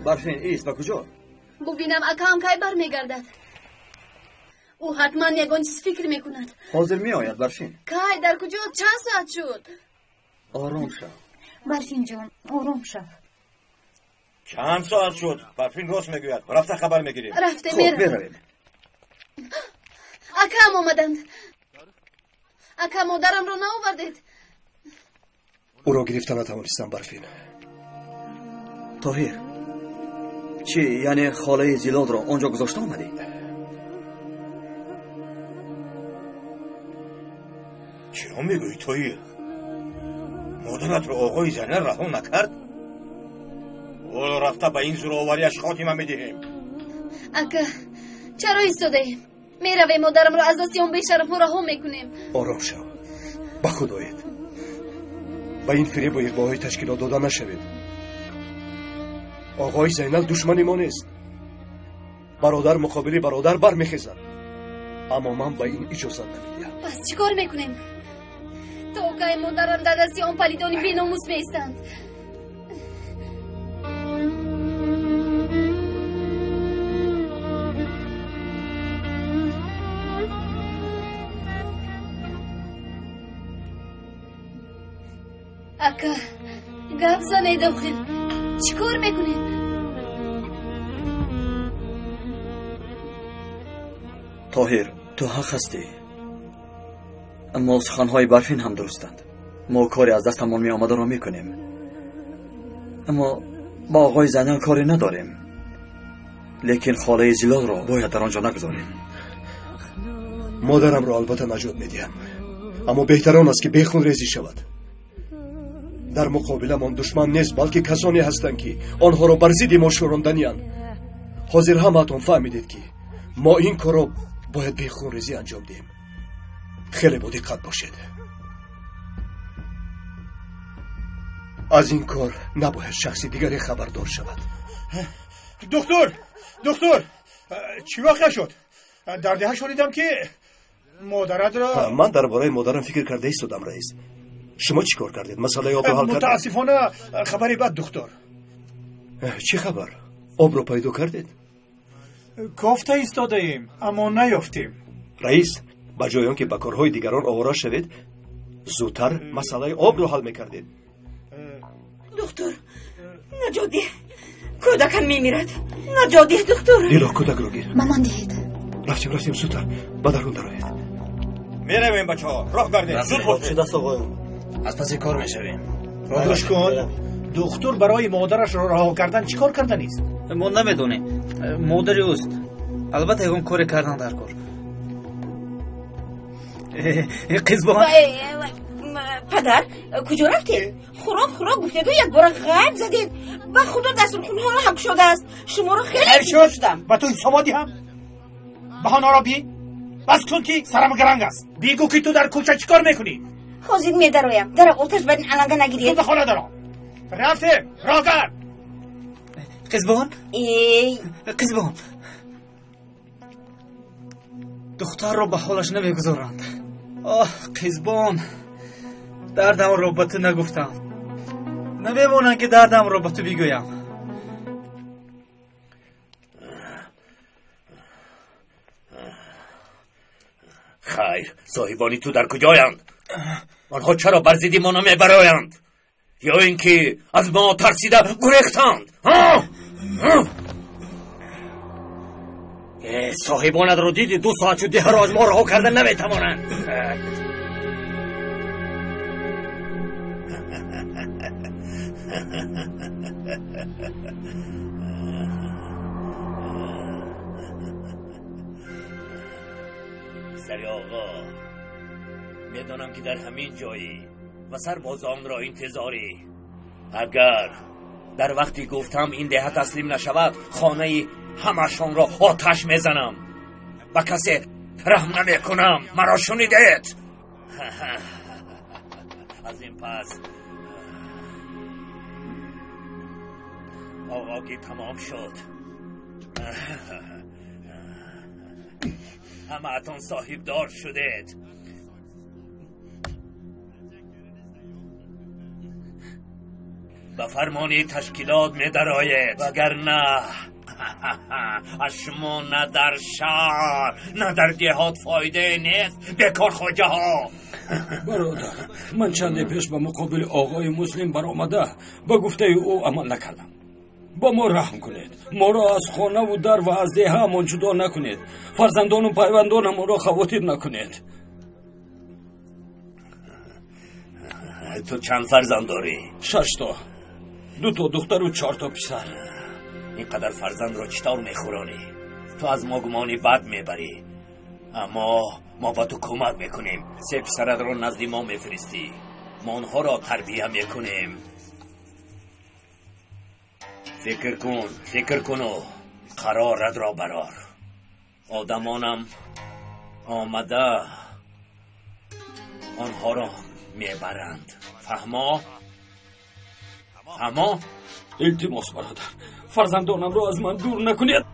برفین ایست و کجا؟ ببینم اکام کی برمیگردد. او حتما یگان چیز فکر میکند. حاضر میآید برفین. کی در کجا؟ چند ساعت شد؟ آرام شو. برفین جان آرام شو. چند ساعت شد؟ برفین راست میگوید. رفته خبر میگیریم. رفته میرویم. اکام آمدند. اکام مادرم رو نآوردید. او را گرفتن نتوانستم برفین. طاهر چی یعنی خاله زیلال را آنجا گذاشته آمدی؟ چرا میگویی تویی؟ مادرت رو آقای زنه رها نکرد؟ اول رفته به این زورآوریش خاتمه میدهیم. اکا چرا ایستاده ایم؟ میرویم مادرم رو از دست اون بیشرف رها میکنیم. آرام شو. با خدایت با این فریب و اغواهای تشکیلات داده نشوید. آقای زینل دشمن ما نیست. برادر مقابل برادر برمیخیزد. اما من با این اجازت نمیدهم. پس چیکار میکنیم؟ تا که مادرم در دستی آن پلیدانی بی‌ناموس میستند. اکا گپ زنه داخل چیکار میکنیم؟ طاهر تو حق هستی، اما سخنهای برفین هم درستند. ما کاری از دستمان می آمده را میکنیم، اما با آقای زنان کاری نداریم. لیکن خاله زیلال را باید در آنجا نگذاریم. مادرم را البته نجات میدیم، اما بهتر آن است که بخون ریزی شود. در مقابل من دشمن نیست، بلکه کسانی هستند که آنها را بر ضد ما شوراندنی‌اند. حاضر همتون فهمیدید که ما این کار را باید به خونریزی انجام دهیم. خیلی با دقت باشید. از این کار نباید شخص دیگری خبردار شود. دکتر چی واقع شد؟ در دهه شنیدم که مادرت را... من درباره مادرم فکر کرده ایستادم رئیس. شما چی کار کردید؟ مسئله آب را حل کردید؟ متاسفانه خبری بد دکتر. چی خبر؟ آب را پیدا کردید؟ گفته ایستاده ایم اما نیافتیم. رئیس با جای آنکه به کارهای دیگران آواره شوید زودتر مسئله آب را حل میکردید. دکتر نجادی کودکم میمیرد. نجادی دکتر. دیلا کودک را گیر. مامان دهید. رفتیم زودتر با درون درآیید. میرویم بچه‌ها، راه گردید. زود باشید. دست آقایان از پس کار میشویم. گوش کن. دکتر برای مادرش را رها کردن چیکار کردن است؟ ما نمیدونیم. مادری اوست. البته اون کار کردن در کار. قزبان پدر کجا رفتید؟ خوراک گفتید و یک بار غیب زدید. و خدا دسترخوان ها هم شده است. شما رو خیلی شدم. با تو این سوادی هم بهانه را بی بس کن که سرم گرنگ است. بیگو که تو در کوچه چیکار میکنی؟ حاضر میدرویم در آتش بدین علنگه نگیرید. تو به خانه دارم. رفته راه گرد. قزبان قزبان دختر رو به حالش نمیگذارند. آه قزبان دردم رو به تو نگفتم. نمیمونن که دردم رو به تو بگویم. خیر صاحبانی تو در کجایند؟ آنها چرا بر ضد ما نمیبرایند؟ یا اینکه از ما ترسیده گریختند؟ صاحبانت رو دیدی 2 ساعت شد ده را از ما رها کردن نمیتوانند. سری آقا میدانم که در همین جایی و سربازان را انتظاری. اگر در وقتی گفتم این دهه تسلیم نشود خانه همشان را آتش میزنم و کسی رحم نمی کنم. مرا شنیدید؟ از این پس آقا که تمام شد همه اتان صاحب دار شدید. به فرمان تشکیلات می درآید، وگرنه از شما نه در شهر نه در دهات فایده نیست. بکار خواجه ها. برادر، من چند پیش به مقابل آقای مسلم برآمده به گفته او عمل نکردم. با ما رحم کنید، ما را از خانه و در و از دهه همان جدا نکنید. فرزندان و پیوندان ما را خواتیر نکنید. تو چند فرزند داری؟ 6 تا، 2 تا دختر و 4 تا پسر. اینقدر فرزند را چطور میخورانی؟ تو از ما گمانی بد میبری، اما ما با تو کمک میکنیم. 3 پسرت را نزد ما میفرستی، ما آنها را تربیه میکنیم. فکر کن و قرارت را برار. آدمانم آمده آنها را میبرند. فهما؟ التماس برادر، فرزندانم را از من دور نکنید.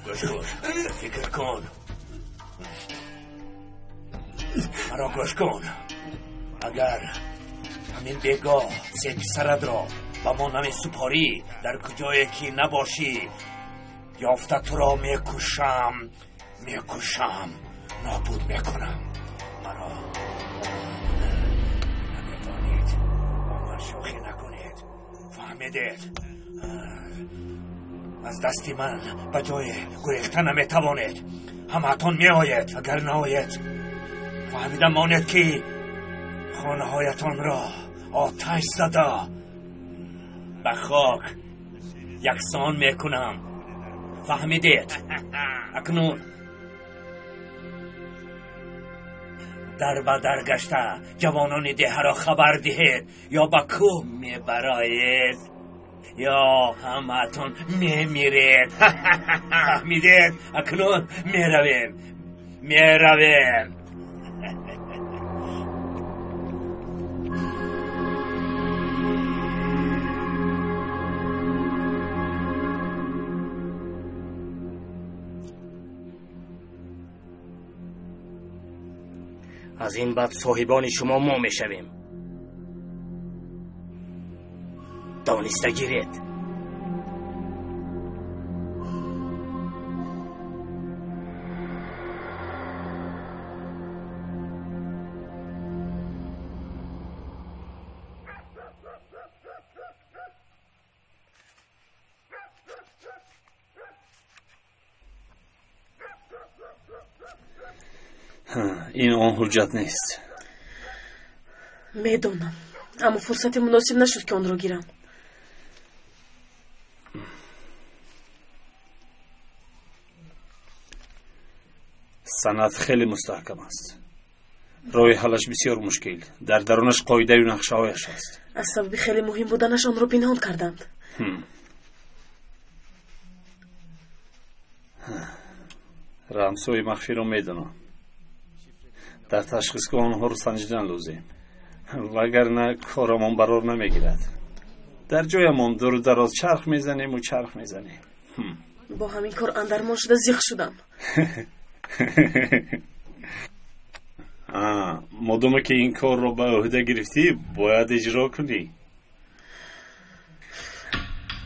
گوش کن، فکر کن، مرا گوش کن. اگر همین بگاه 3 پسرت را با ما نمی سپاری، در کجایی که نباشی یافته تو را میکشم، نابود میکنم. مرا نمیدانید، با من شوخی نکنید، فهمیدید؟ از دستی من به جای گریختن نمیتوانید. همتون میآید، اگر نآید فهمیده مانید که خانه هایتان را آتش زده به خاک یکسان میکنم. فهمیدید؟ اکنون در به در گشته جوانان ده را خبر دهید، یا به کوه میبرایید یا همتون میمیرید. فهمیدید؟ اکنون میرویم. از این بعد صاحبان شما ما میشویم. دانسته گیرید. این آن حجت نیست. میدونم، اما فرصت مناسب نشد که آن را گیرم. سند خیلی مستحکم است. راه حلش بسیار مشکل. در درونش قاعده و نقشه هایش است. از سبب خیلی مهم بودنش آن را پنهان کردند. رمزهای مخفی را میدونم. در تشخیصگاه آنها رو سنجیدن لازم، وگرنه کارمان برار نمیگیرد. در جایمان دور و دراز چرخ میزنیم. با همین کار اندرمان شده زیخ شدم. مادامی که این کار رو به عهده گرفتی باید اجرا کنی.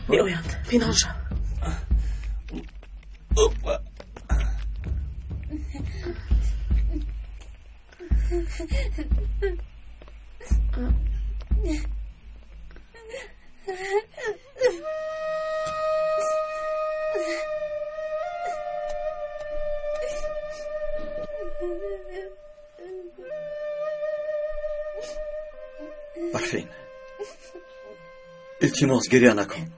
میآیند، پنهان شو. برفین، التماس گریه نکن.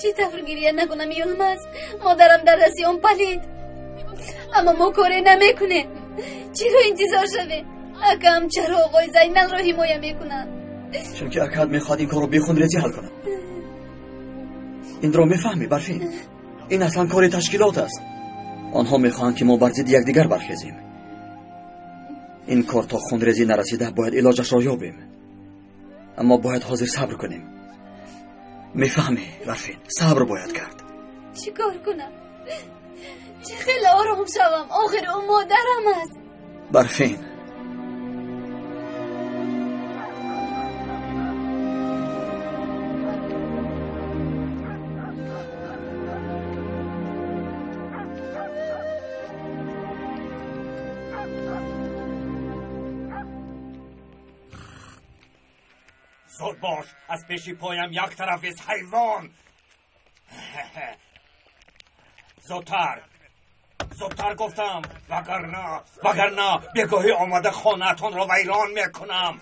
چی طور گریه نکنم یلمز؟ مادرم در دستیان پلید، اما ما کاری نمیکنه. چی رو انتظار شده؟ اکم چرا آقای زینل رو حمایه میکنن؟ چون که اکاد میخواد این کار رو بیخون ریزی حل کنه. این رو میفهمی برفین؟ این اصلا کار تشکیلات است. آنها میخواهند که ما بر ضد یکدیگر برخیزیم. این کار تا خونریزی نرسیده باید علاجش را یابیم، اما باید حاضر صبر کنیم. میفهمی برفین؟ صبر باید کرد. چی کار کنم؟ چه خیلی آرام شوم؟ آخر اون مادرم است. برفین، زود باش از پیشی پایم یک طرف از حیوان. زودتر گفتم، وگرنه بگاهی آمده خانه‌تان را ویران میکنم.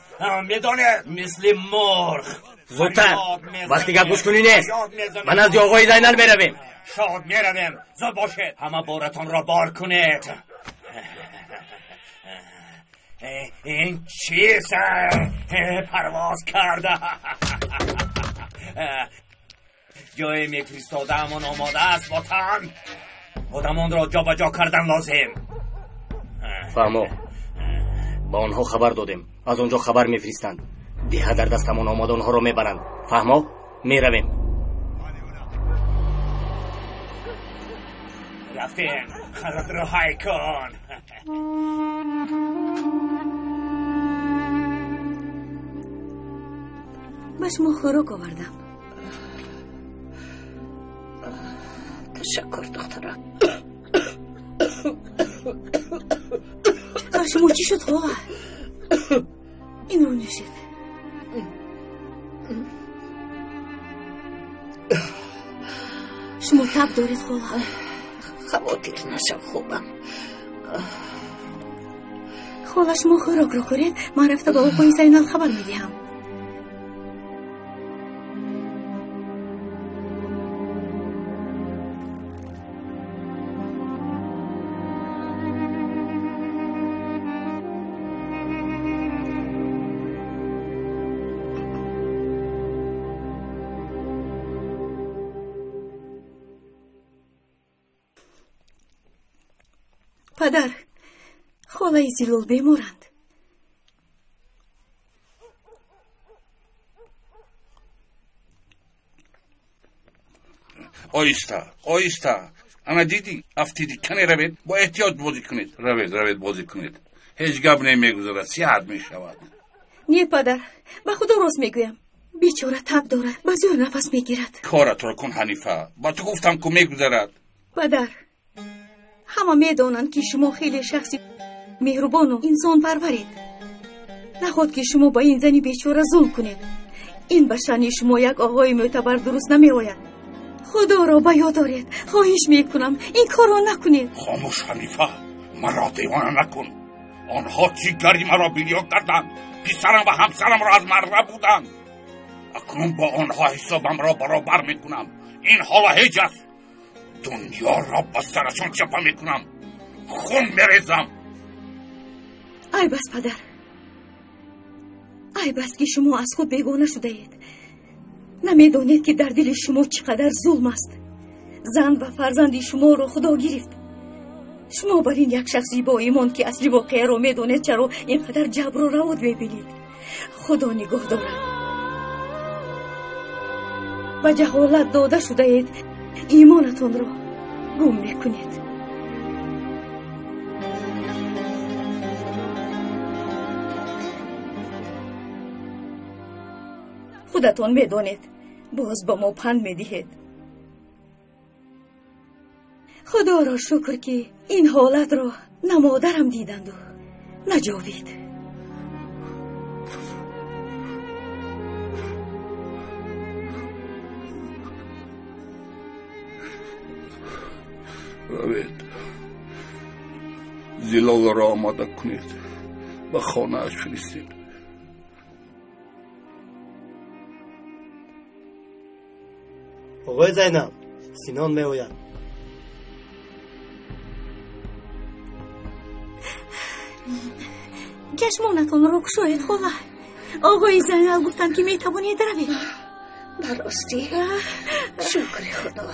میدانید مثل مرغ. زودتر وقتی که گوش کنینه من از آقای زینال میرویم. شاد میرویم. زود باشید همه بارتان را بار کنید. این چیست؟ پرواز کرده. جای میفرستاده امان آماده است. وطن آدمان را جا به جا کردن لازم. فهمو با آنها خبر دادیم، از اونجا خبر میفرستند. دیه در دستمان آماده آنها را میبرند. فهمو میرویم. رفتیم. خرد را های کن. به شما خوراک آوردم. تشکر دخترم. شما چی شد خواه؟ این رو نشید. شما تب دارید خواه؟ خواطر نشم خوبم. خواه شما خوراک رو خورید. من رفته با آقای زینال خبر میدیم. پدر، خالای زیلول بیمارند. آیستا انا دیدی افتیدی کنی روید با احتیاط بازی کنید. روید بازی کنید. هیچ گپ نمیگذارد صحت میشود. نه پدر، به خدا راست میگویم. بیچاره تب دارد، بسیار نفس میگیرد. کارت را کن حنیفه. با تو گفتم که میگذارد. پدر، همه میدانند که شما خیلی شخصی مهربان و انسان پرورید. نخواد که شما با این زنی بیچاره ظلم کنید. این به شأن شما یک آقای معتبر درست نمیآید. خدا را به یاد دارید. خواهش میکنم این کار را نکنید. خاموش حنیفه، مرا دیوانه نکن. آنها جیگری مرا بیریا کردند. پسرم و همسرم را از مرده بودند. اکنون با آنها حسابم را برابر میکنم. این حالا هیچ است. دنیا را با سرشان چپا میکنم. خون میریزم. ای بس پدر، ای بس که شما از خود بیگانه شده اید. نمیدانید که در دل شما چقدر ظلم است. زن و فرزندی شما رو خدا گرفت. شما بر این یک شخصی با ایمان که اصلی واقعه رو میدونید چرا اینقدر جبر و رواد ببینید. خدا نگاه دارد. و جهالت داده شده اید ایمانتون را گم میکنید. خودتون میدونید باز با ما پند میدهید. خدا را شکر که این حالت را نه مادرم دیدند و نه جاوید. روید زیلال را آماده کنید. به خانه اش فرستید. آقای زینب، سینان می آید. چشمانتون رو گشایید خدا. آقای زینب گفتن که می توانید روید. براستی شکر خدا.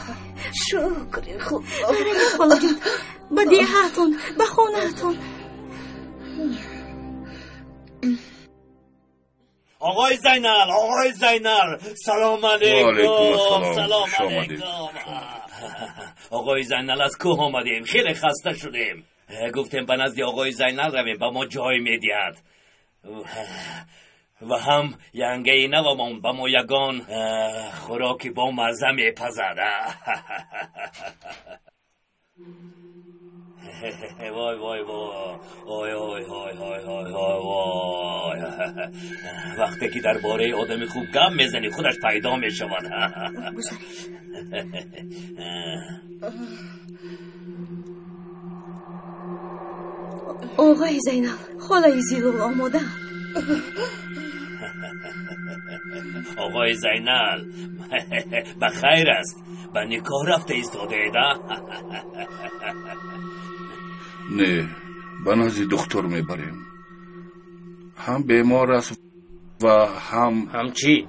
شکر خدا. روید خالا جون. به دیهاتون، به خانهتون. آقای زینال سلام علیکم. سلام علیکم. آقای زینال از کوه آمدیم. خیلی خسته شدیم. گفتیم به نزد آقای زینال رویم. به ما جای میدهد و هم ینگه نومان به ما یگان خوراکی با مزه میپزد. وای وای وای وای وای وای وای وای وای. وقتی که درباره آدم خوب گم میزنی خودش پیدا میشود. آقای زینب، خالای زیلول آماده. آقای زینال بخیر است. به نکاح رفته ایستاده ایده؟ نه، به نزد دکتر میبریم. هم بیمار است و هم چی؟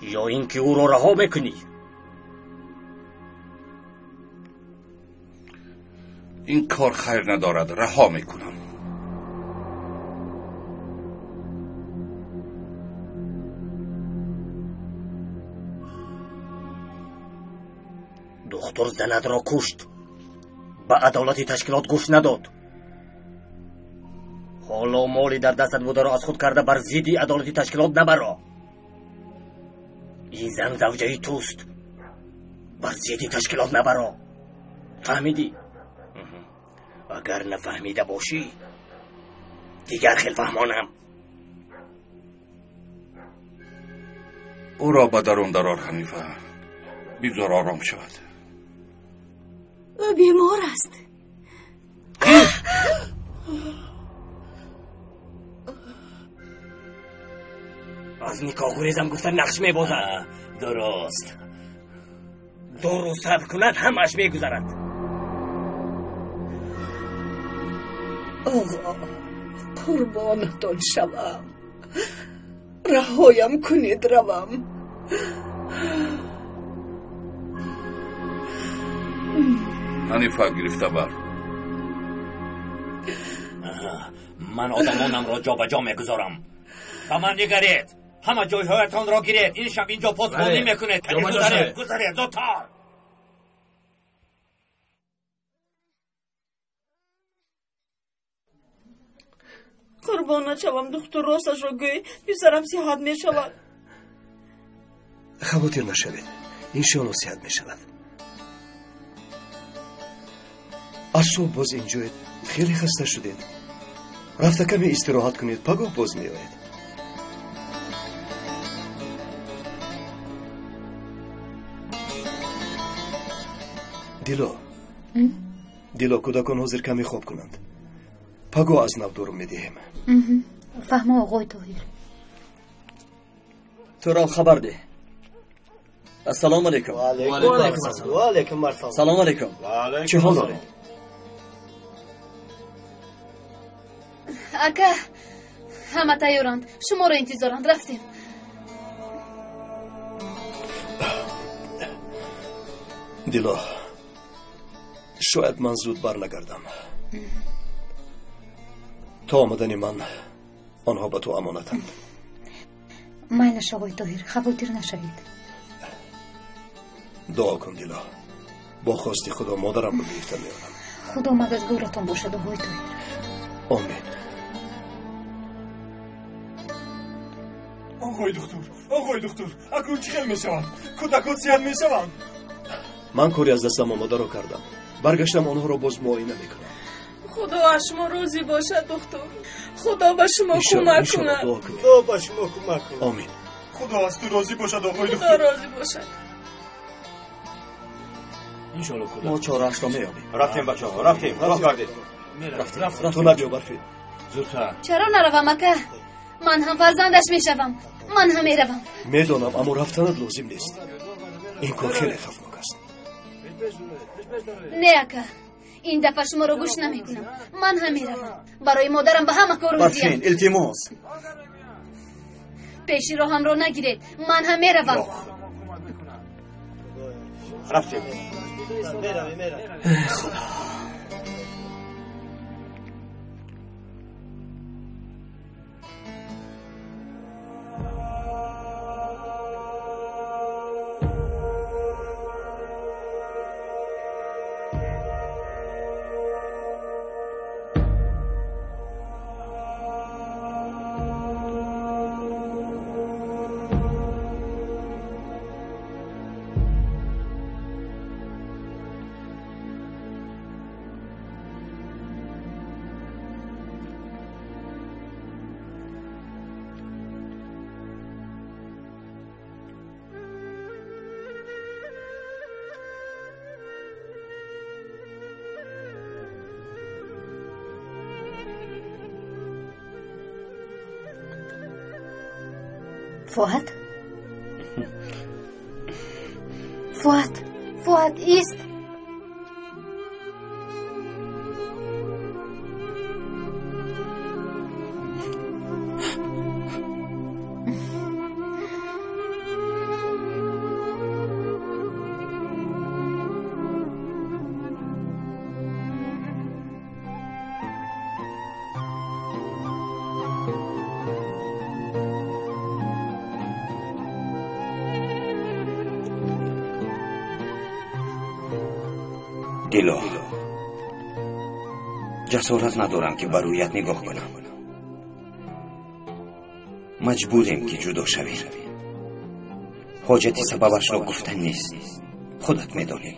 یا اینکه او را رها میکنی؟ این کار خیر ندارد، رها میکنم. دختر زند را کشت، به عدالت تشکیلات گوش نداد. حالا مالی در دستت بوده را از خود کرده بر ضد عدالت تشکیلات نبرا. این زن زوجه توست، بر ضد تشکیلات نبرا. فهمیدی؟ اگر نفهمیده باشی دیگر خیلی فهمانم. او را به درون درار حنیفه، بذار آرام شود. او بیمار است. از نکاح گریزم گفتن نقش میبازد. درست. 2 روز صبر کند همش میگذرد. آقا قربانتان شوم، رهایم کنید روم. حنیفه گرفته بر. من آدمانم را جا به جا میگذارم. به من نگرید. همه جایهایتان را گیرید. این شب اینجا پاسبانی میکنید. گذارید زودتر. قربانت شوم دکتر راستش را گوی، پسرم صحت می شود. خواطر نشوید، انشاءالله صحت می شود. از صبح باز اینجاید، خیلی خسته شدید. رفته کمی استراحت کنید، پگاه باز می آید. دیلو کودکان حاضر کمی خواب کنند. پگاه از نو دورم میدهیم. فهمه آقای طاهر. تو را خبر ده. السلام علیکم. و علیکم مرحبا. سلام علیکم. چه حال دارید؟ اکا همه تیارند، شما را انتظارند. رفتیم. دیلو شاید من زود بر نگردم. تا آمدن من آنها به تو امانتند. مایلش آقای طاهر، خواطر نشوید. دعا کن دیلا، با خواست خدا مادرم رو بیفتر میارم. خدا مددگارتان باشد آقای طاهر. آمین. آقای دکتر اکنون چی خیلی میشوند؟ کودکات صحت میشوند؟ من کاری از دستم آمده رو کردم. برگشتم آنها رو باز معاینه میکنم. خدا از شما راضی باشد دکتر. خدا به شما کمک کند. خدا به شما کمک کند. آمین. خدا از تو راضی باشد آقای خدا راضی باشد. انشالله خدا. ما چهاره‌اش را میابیم. رفتیم بچه‌ها، رفتیم. راه کردید. رفت. تو نبیا برفید. زودتر. چرا نروم اکا؟ من هم فرزندش میشوم. من هم میروم. میدانم اما رفتنت لازم نیست. این کار خیلی خطرناک است. نه اکا، این دفعه شما رو گوش نمیکنم. من هم میروم. برای مادرم به همه کار برفین روزیم. التماس. پیشی رو هم رو نگیرید. من هم میروم. رفتیم. خدا. فؤاد ایست. دلو جسارت ندارم که بر رویت نگاه کنم. مجبوریم که جدا شویم. حاجتی سببش را گفتن نیست. خودت میدانی.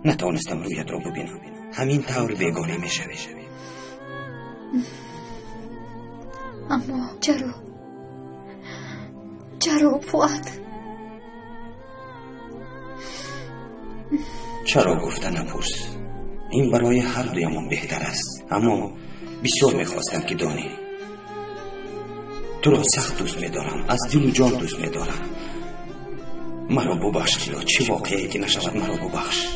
نتوانستم رویت را ببینم. همین طور بیگانه میشوی. اما چرا فؤاد؟ چرا گفتن نپرس. این برای هر دویمان بهتر است. اما بسیار میخواستم که دانی تو را سخت دوست میدارم. از دل و جان دوست میدارم. مرا ببخش یا چه واقعی که نشود مرا ببخش.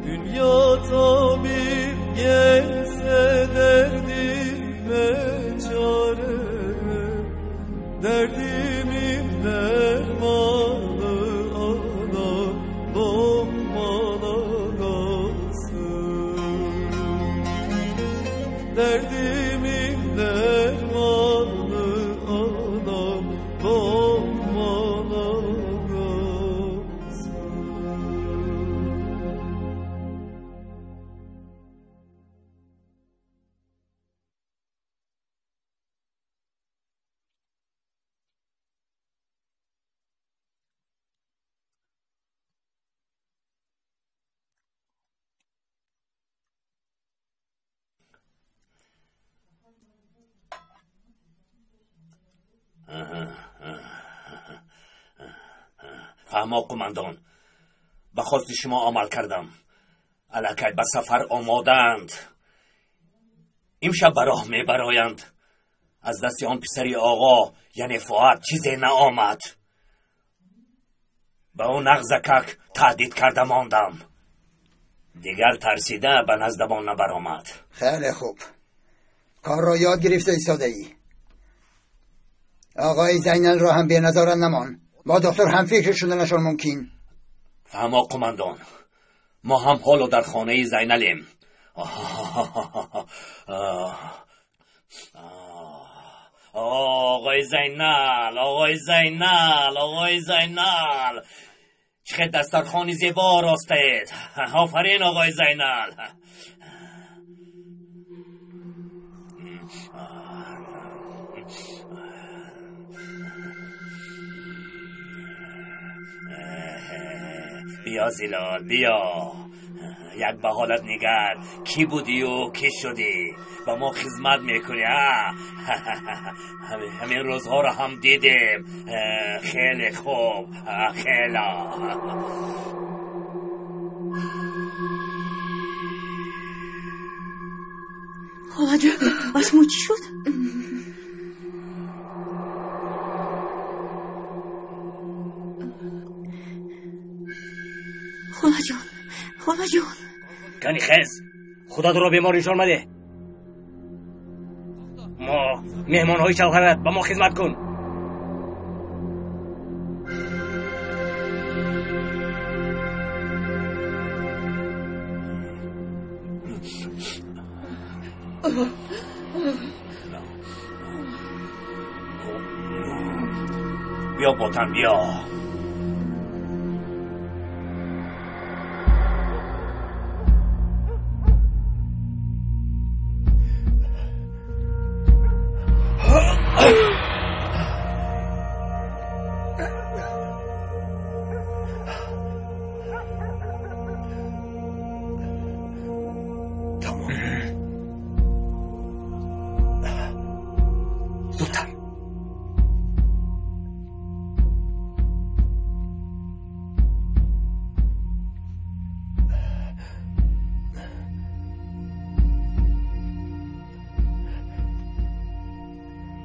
Dünya Derdimin dermanı anam doğmalı. فهما قماندان به خواست شما عمل کردم. الکی به سفر آمادند. امشب به راه می برایند. از دست آن پسری آقا یعنی فؤاد چیزی نآمد. به اون نغزکک تهدید کرده ماندم. دیگر ترسیده به نزدمان نبرآمد. خیلی خوب، کار را یاد گرفته ایستاده ای. آقای زینل را هم به نظارت نمان. با دکتر هم فکر شدنشان ممکن. فهما قماندان، ما هم حالا در خانه زینلیم. آقای زینل، آقای زینل، آقای زینل، چقدر دسترخوانی زیبا راستید. آفرین آقای زینل. بیا زیلال، بیا. یک به حالت نگر. کی بودی و کی شدی؟ با ما خدمت میکنی. همین روزها رو هم دیدیم. خیلی خوب، خیلی. خاله جان، اسمو چی شد؟ خاله جان، خاله جان. کنی خیز، خدا تو رو بیمار نشان مده. ما مهمان های شوهرت، با ما خدمت کن. بیا باتن، بیا.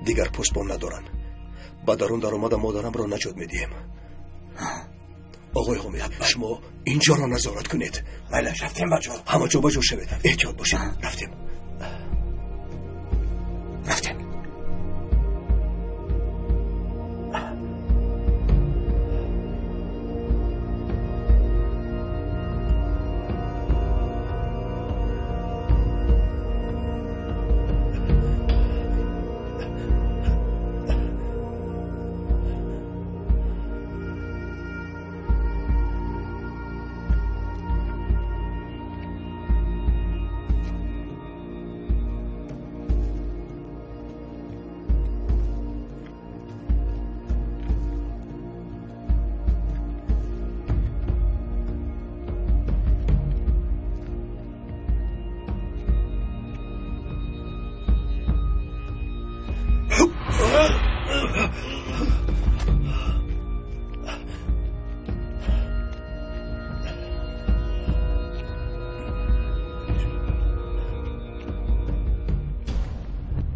دیگر پستبان ندارن. با درون در آمد مادرم را نجات میدیم. آقای حمید، شما اینجا را نظارت کنید. بله، رفتیم بچه ها. همه جا بجا شوید. احتیاط باشید. رفتیم.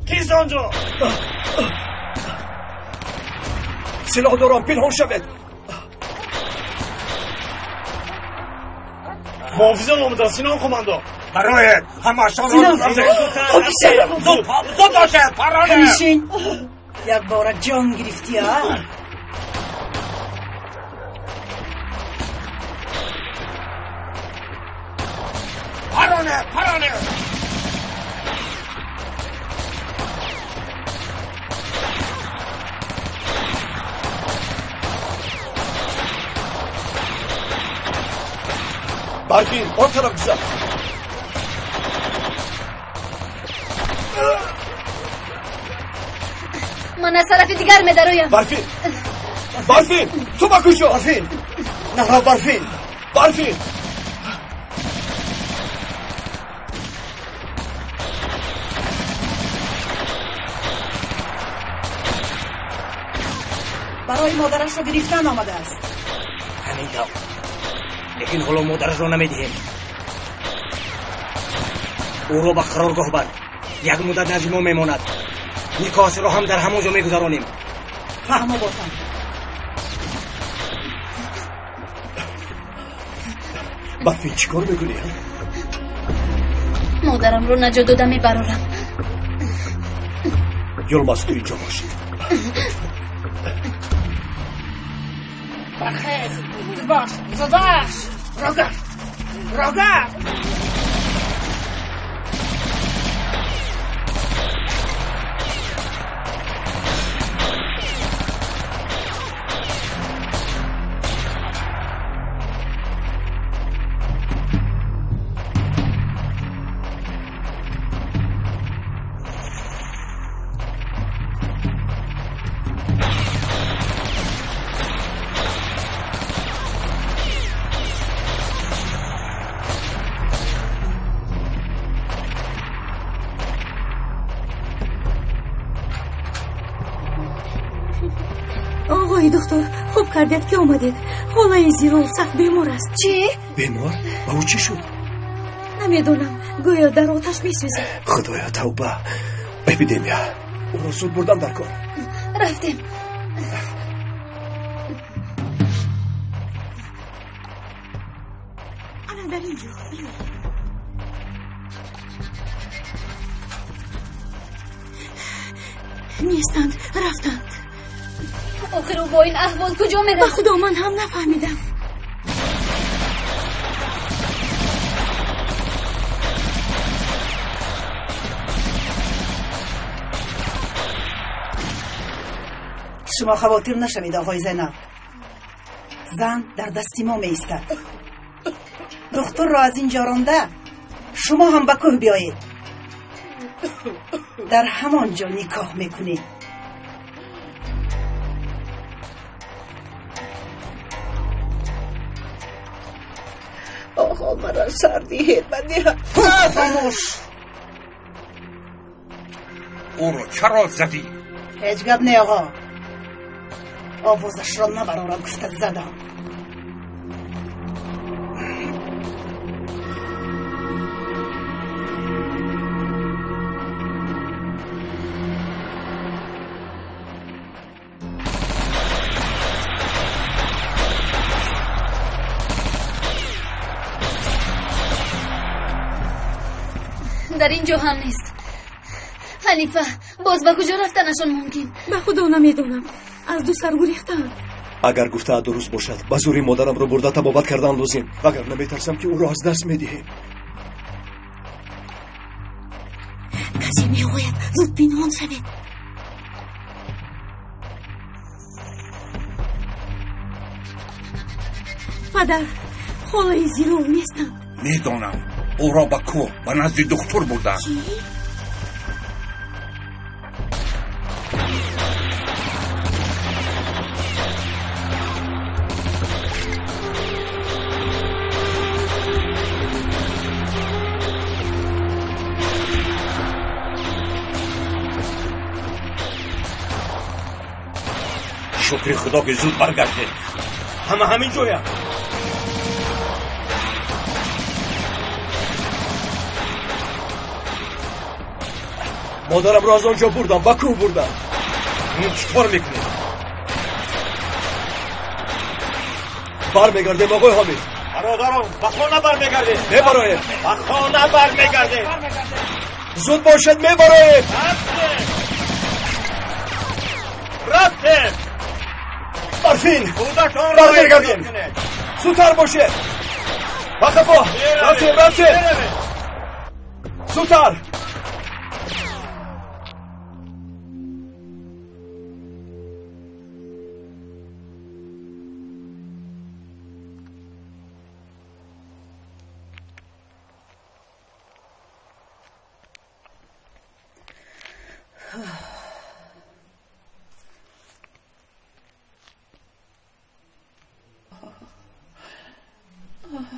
کیست آنجا؟ سلاح دارم، پنهان شوید. محافظان آمدن. سینان قماندان، برایت همشان را زود باشد. پرانه همیشین یک بار جان گرفتی ها. پرانه برفین آن طرف بزن. من از طرف دیگر میدرویم. برفین تو با کجا؟ برفین نه برفین برای مادرش را گرفتن آمده است. همین طور. لیکن حالا مادرش را نمیدهیم. او را به قرارگاه بر. یک مدت نزد ما میماند. نکاح را هم در همونجا میگذرانیم. فهمو باشم. برفین چیکار میکنی؟ مادرم رو نجات داده میبرارم. یلماز تو اینجا باش. بخیر باش زداش راگه آقای دکتر خوب کردید که آمدید. حالای زیرو سخت بیمار است. چی؟ بیمار؟ با او چی شد؟ نمیدونم گویا در آتش میسوزد. خدایا توبه. اپیدمیا او را زود بردن در کار. رفتیم. الان در اینجا نیستند. رفتند. آخر او با این احوال کجا میره؟ با خدا من هم نفهمیدم. شما خواطر نشوید آقای زینب. زن در دستی ما میایستد. دختر را از اینجا رانده شما هم به کوه بیایید. در همانجا نکاح میکنید. آقا مرا سردی هیلمندی خاموش. او رو چرا زدی؟ هیچ گپ نه آقا. آوازش را نبرارم گفتد زدم. در اینجا هم نیست. حنیفه باز به کجا رفتنشون ممکن؟ به خدا نمیدونم. از دو سر گریختند. اگر گفته درست باشد به زوری مادرم رو برده تبابت کردن لازم. اگر نمیترسم که او را از دست میدهیم. کسی میگوید زود پنهان شوید. پدر خالای زیرو نیستند. میدانم او را به کوه و نزد دکتر بردن. چی؟ شکر خدا که زود برگشته. همین جویم. مادرم را از آنجا بردم. با کوه بردم. چطور میکنی؟ برمیگردیم آقای حامد. برادرم به خانه برمیگردیم. میبراییم. به خانه برمیگردیم. زود باشد میبراییم. رفتیم. برفین خودتان برمیگردیم. زودتر باشه. بخفا رفتیم. زودتر.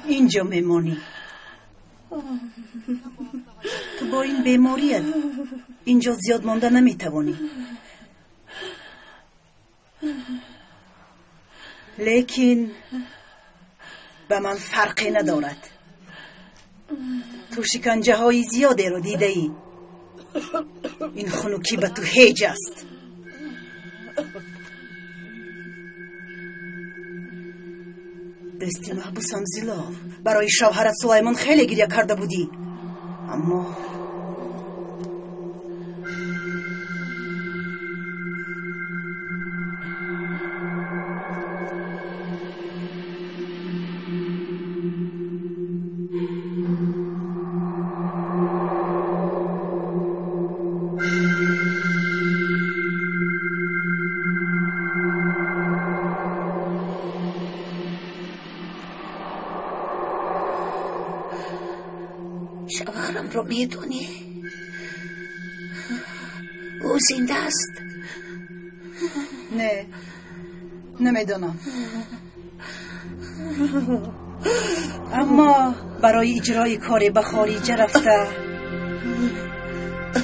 اینجا میمانی. تو با این بیماریت اینجا زیاد مانده نمیتوانی. لیکن به من فرقی ندارد. تو شکنجه های زیادی رو دیده ای. این خنوکی به تو هیچ است. دستی محبوسم زیلاف برای شوهرت سلیمان خیلی گریه کرده بودی، اما شوهرم رو میدونی؟ او زنده است؟ نه، نمیدونم. اما برای اجرای کاری به خارج رفته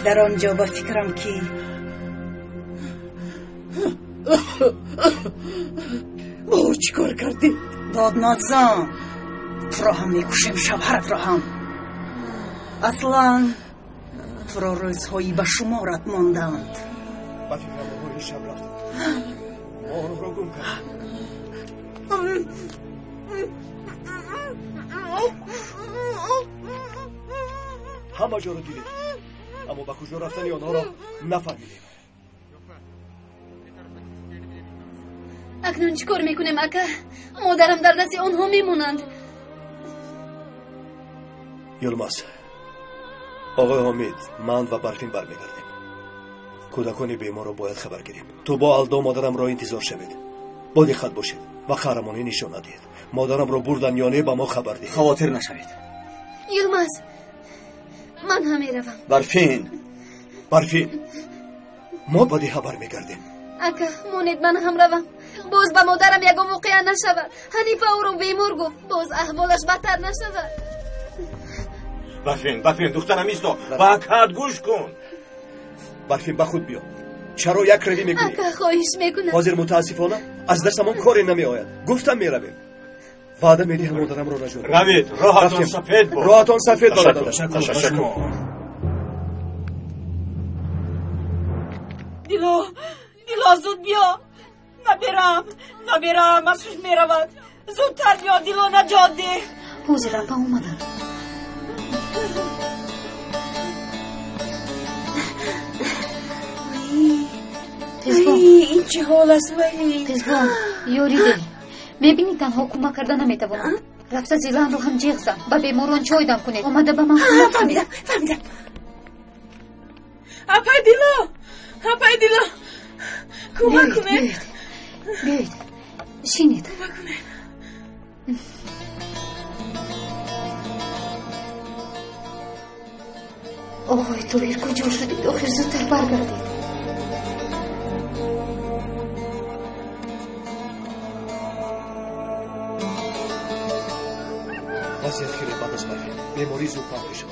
در آنجا به فکرم که او چیکار کردی؟ داد نزن. تو را هم میکشم، شوهرت را هم. اصلا تو را روزهایی به شمارت ماندند. به فکرم باری شب رفت. آنو را گم کرد. همه جا رو دیدیم، اما به کجا رفتنی آنها را نفهمیدیم. اکنون چیکار میکنیم اکا؟ مادرم در دست آنها میمونند. یلماز، آقای حامد، من و برفین برمیگردیم. کودکان بیمار را باید خبر گیریم. تو با الدا مادرم را انتظار شوید. با دقت باشید و قهرمانی نشان ندهید. مادرم را بردن یا نه به ما خبر دهید. خواطر نشوید. یلماز، من هم میروم. برفین، ما با دیها برمیگردیم. اکا مونید من هم روم. باز به مادرم یکم موقع نشود. حنیفه او رو بیمار گفت، باز احوالش بدتر نشود. برفین دخترم ایستا، با کد گوش کن. برفین به خود بیا. چرا یک روی میکنی؟ اکا خواهش میکنم. حاضر متاسفانه از دستمون کاری نمی آید. گفتم میرویم. وعده میدی هم مادرم رو نجور. روید، راهتون سفید بود. راهتون سفید بود. تشکر. دیلا زود بیا. نبیرم مسوش میرود. زودتر بیا دیلا، نجات ده. حوزه رفا اومدن. این چه حال است ولی؟ تزبان یوری دل. میبینی تنها کمک کرده نمیتوانم. رفته زیلان رو هم جیغ زد. با بیماران چای دم کنید. اومده به من فهمیدم. اپای دیلا کمک کنه. بیایید شینید. آقای تویر کجا شدید؟ آخر زودتر برگردید. وضعیت خیلی بد است برفین. بیماری زود پاک شود.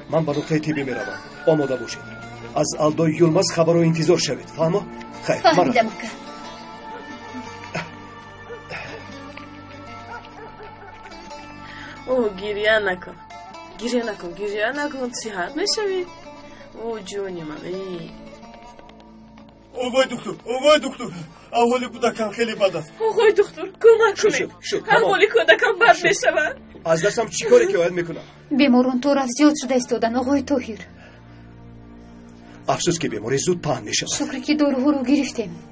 من به نقطه طبی میروم. آماده باشید. از الدا یلماز خبر رو انتظار شوید. فهمه؟ خیر. فهمیدم اکا. او گریه نکن صحت نشوی. او جونی من. آقای دکتر احوال کودکم خیلی بد است. آقای دکتر کمک کنید. احوال کودکم بد میشود. از دستم چی کاری که باید میکنم؟ بیماران طور از زیاد شده استادن آقای توهیر. افسوس که بیماری زود پهن میشود. شکر که داروها رو گرفتیم.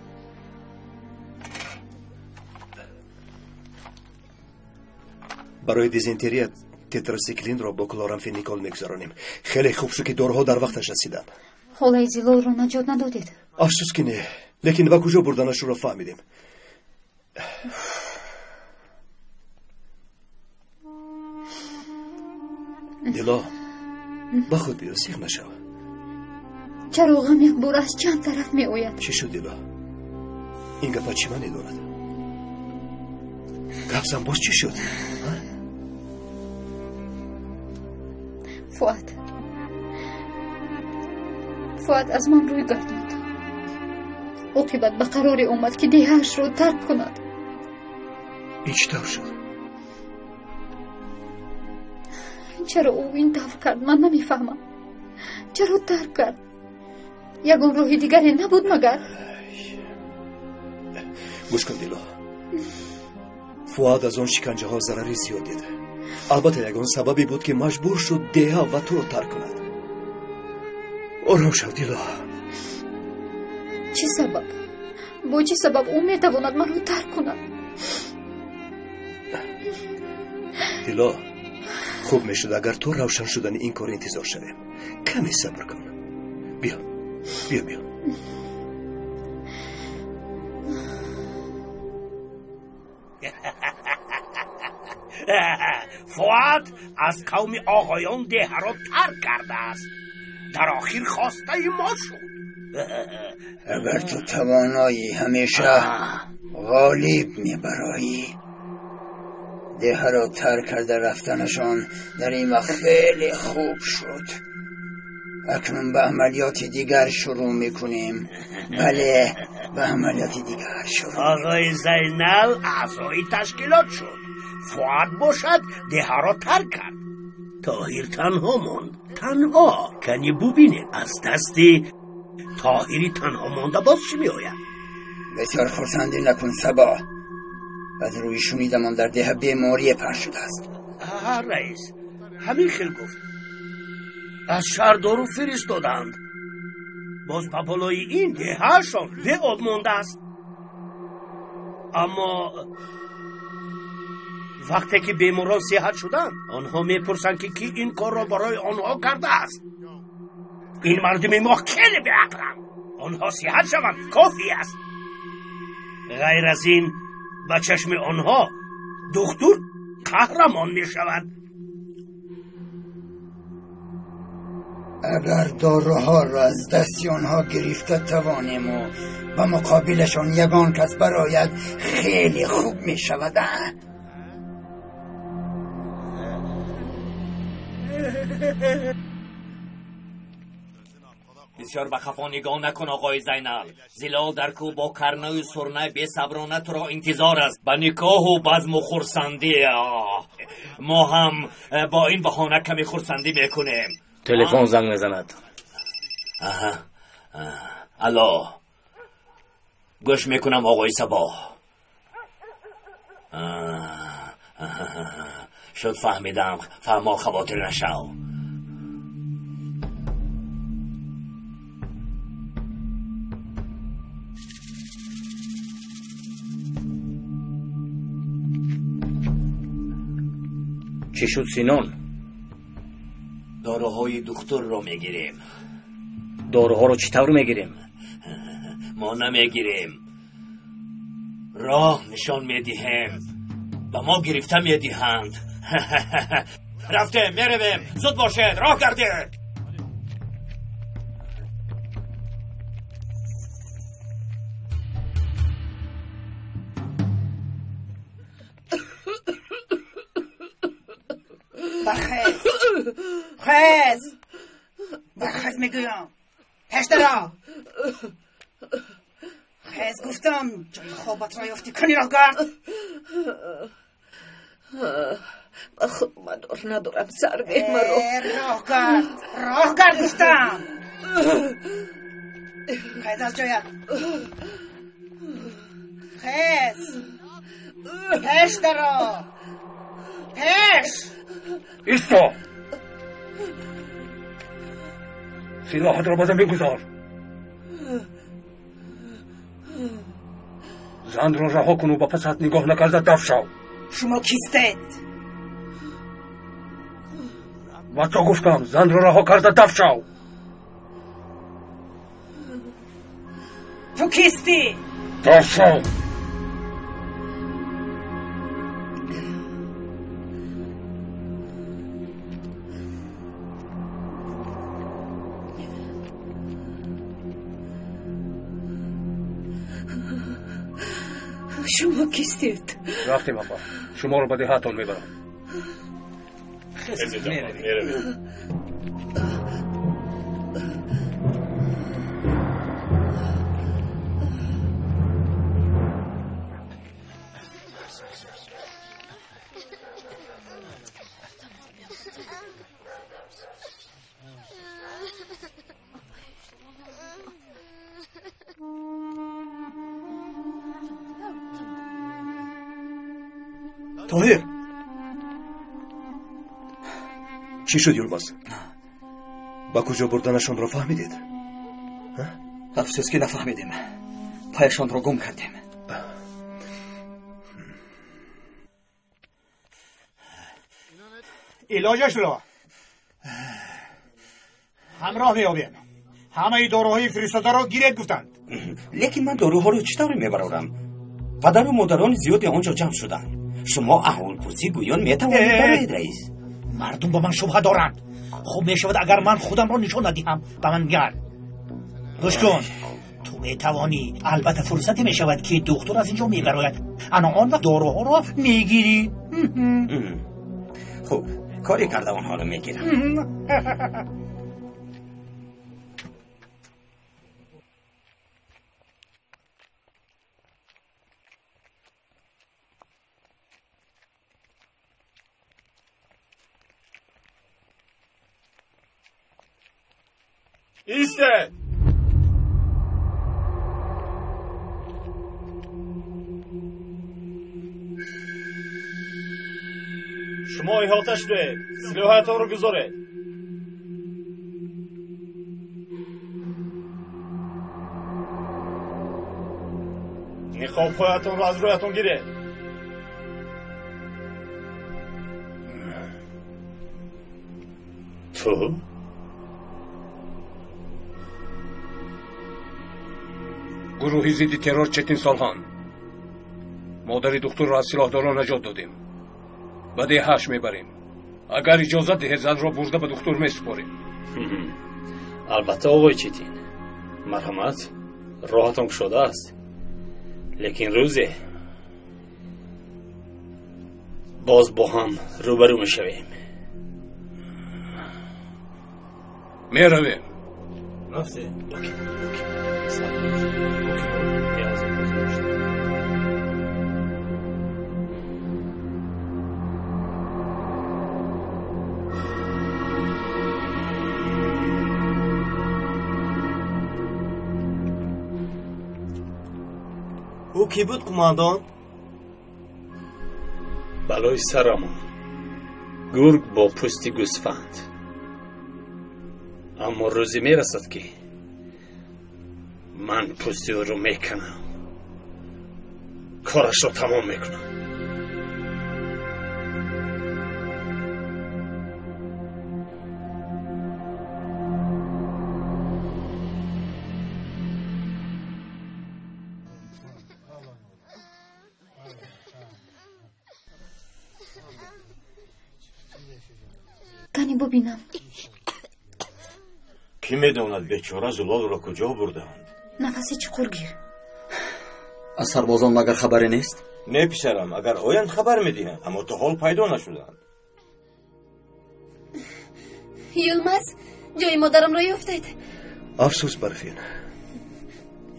برای دیزنتری تتراسیکلین را با کلورامفنیکال میگذارانیم. خیلی خوب شد که دورها در وقتش رسیدن. حالا زیلال رو نجات ندادید؟ افسوس که نه، لیکن با کجا بردنش رو فهمیدیم. دیلا با خود بیا، سیخ نشو. چراغم یک بار از چند طرف می آید. چی شد دیلا؟ این گفت چی من ندارد؟ گفزم باز چی شد؟ فؤاد از من روی گرداند. عاقبت به قرار اومد که دیهش رو ترک کند. این چطور شد؟ چرا او این طور کرد من نمیفهمم. چرا ترک کرد؟ یگان راه دیگری نبود مگر؟ گوش کن دیلا. فؤاد از آن شکنجه ها ضرری زیاد دید. البته یگان سببی بود که مجبور شد دیها و تو رو ترک کند. آرام شو دیلا. چی سبب؟ با چی سبب او میتواند من رو ترک کند؟ دیلا خوب میشد اگر تو روشن شدن این کار انتظار شویم. کمی صبر کن. بیا بیا بیا. فؤاد از قوم آقایان ده را ترک کرده است. در آخر خواسته ما شد. اگر تو توانایی همیشه غالب میبرایی. ده را ترک کرده رفتنشان در این وقت خیلی خوب شد. اکنون به عملیات دیگر شروع میکنیم. بله به عملیات دیگر شروع. آقای زینال اعضای تشکیلات شد. فؤاد باشد ده را ترک کرد. طاهر تنها ماند. تنها کنی ببینید از دستی طاهری تنها مانده باز چی می آید؟ بسیار خرسندی نکن سبا. از روی شنیدمان در ده بیماری پخش شده است. رئیس همین خیل گفت. از شهر دارو فرستادند. باز پاپالای این دهشان به آب مانده است. اما وقتی که بیماران صحت شدند آنها میپرسند که کی این کار را برای آنها کرده است. این مردم ما خیلی به عقلند. آنها صحت شوند کافی است. غیر از این به چشم آنها دکتر قهرمان می شود. اگر داروها را از دستی آنها گرفته توانیم و به مقابلشان یگان کس برایت خیلی خوب می شود. بسیار به خفا نگاه نکن آقای زینال. زلال در کو با کرنه و سرنه بی صبرانه تو را انتظار است به نکاح و بزم و خرسندی. ما هم با این بهانه کمی خرسندی میکنیم. تلفن زنگ میزند. الو گوش میکنم آقای صبا. شد فهمیدم. فرما خواطر نشو. چی شد سینان؟ داروهای دکتر رو میگیریم. داروها رو چطور میگیریم؟ ما نمیگیریم. راه نشان میدهیم. با ما گرفته میدهند. رفته میرویم. زود باشید راه گردید. برخیز میگویم. پشت را خیز گفتم. جای خوابت را یافتی کنی راه گرد. خود مدار ندارم سرگه مرا. راه گرد گفتم. خیز از جایت. خیز پشت را. پشت ایستا. سلاحت را بازم بگذار. زن را رها کن و با پسات نگاه نکرده دف شو. شما کیستید؟ و تو گفتم زن رو رها کرده دفع شو. تو کیستی؟ دفع شو. شما کیستید؟ رفتیم آقا، شما رو به دهاتون میبرم. خیلی جان میرویم. طاهر چی شد یلماز؟ با کجا بردنشان را فهمیدید؟ افسوس که نفهمیدیم. پایشان را گم کردیم. علاجش را همراه میابیم. همه داروهای فرستاده را گیرید گفتند. لیکن من داروها رو چطور میبرم؟ پدر و مادران زیادی آنجا جمع شدند. شما احوال پرسی گویان میتوانید برایید رئیس. مردم با من شبهه دارند. خوب میشود اگر من خودم را نشان ندهم. به من گرد گوش کن. تو میتوانی، البته فرصتی میشود که دکتر از اینجا میبراید. انا آن وقت داروها را میگیری. خوب کاری کرده آنها رو میگیرم. ایسته. شما احاطه شده. سلاحتان رو گذاره. نقاب‌هایتان رو از رویتان گیره. تو؟ گروهی ضد ترور چتین سالهان. مادر دکتر را از سلاحداران نجات دادیم. به دهش میبریم. اگر اجازه دهید زن را برده به دکتر میسپاریم. البته آقای چتین، مرحمت راهتان شده است. لیکن روزی باز با هم روبرو میشویم. میرویم. رفته. او کی بود قماندان؟ بلای سرمون گرگ با پوستی گوسفند. اما روزی میرسد که من پوستی او رو میکنم، کارش رو تمام میکنم. تانی ببینم. کی میداند بیچاره زلال را کجا بردند؟ نفسی چقدر گیر. از سربازان مگر خبری نیست؟ نه پسرم، اگر آیند خبر میدهند، اما تا حال پیدا نشدند. یلماز جای مادرم را یافتید؟ افسوس برفین،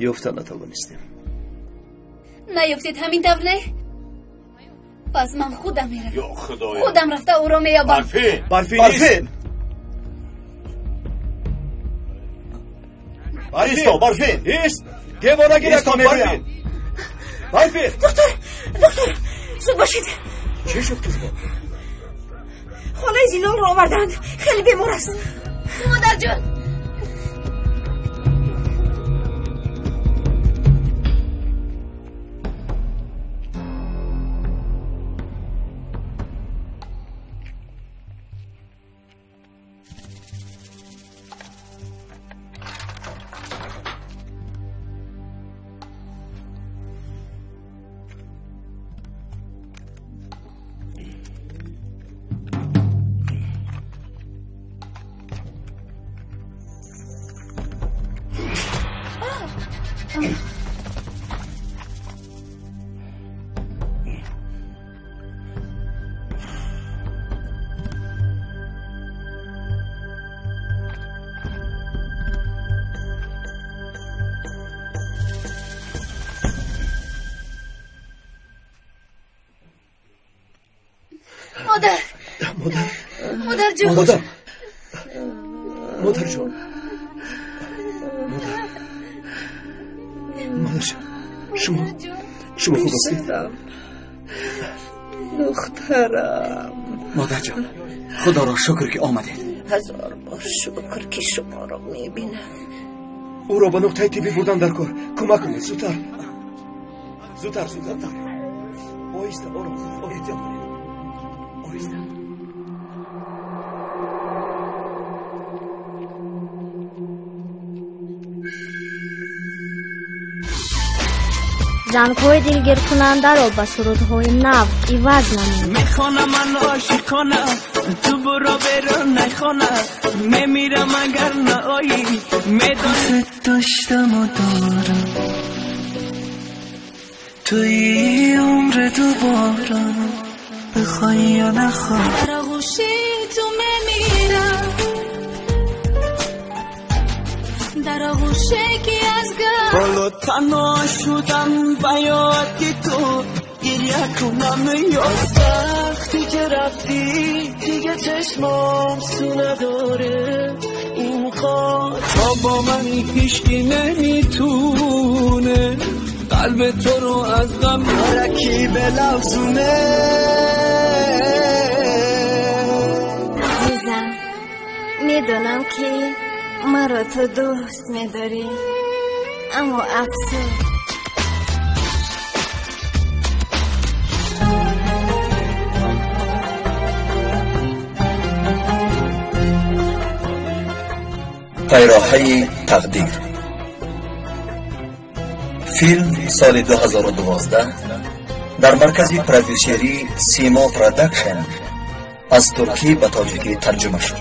یافته نتوانستیم. نیافتید همین طور نه؟ پس من خودم میرم. یا خدایا، خودم رفته او را میابم. برفین ایست. دیوانه گیره کن برفین. دکتر زود باشید. چی شد کشبان؟ خانه زیلال را آوردند. خیلی بیمار است. مادر جان، مادر جون. مادر جون. مادر جون. شما خوب هستید؟ دخترم. مادر جان خدا را شکر که آمدید. هزار بار شکر که شما را میبینم. او را به نقطه طبی بردن در کار کمک کنید. زودتر. آهسته آرام. آهسته. زنگ‌های دلگیر کننده را به سرودهای نو عوض نمود. میخوانم من عاشقانه تو برو بیرون نخوانه میمیرم اگر نهایی میدونی داشتم و دارم توی عمر دوباره بخوای یا نخواه در آغوشی تو میمیرم در آغوشه که از گرد بالا تنها شدم بیاد که تو گریه کنم یا وقتی که رفتی دیگه چشمام سو نداره اینقدر تا با من هیچکی نمیتونه قلب تو رو از غم نرکی بلغزونه. عزیزم میدونم که مرا تو دوست میداری اما افسوس پیراهه تقدیر. فیلم سال 2012 در مرکز پرودوسری سیما پروداکشن از ترکی به تاجیکی ترجمه شد.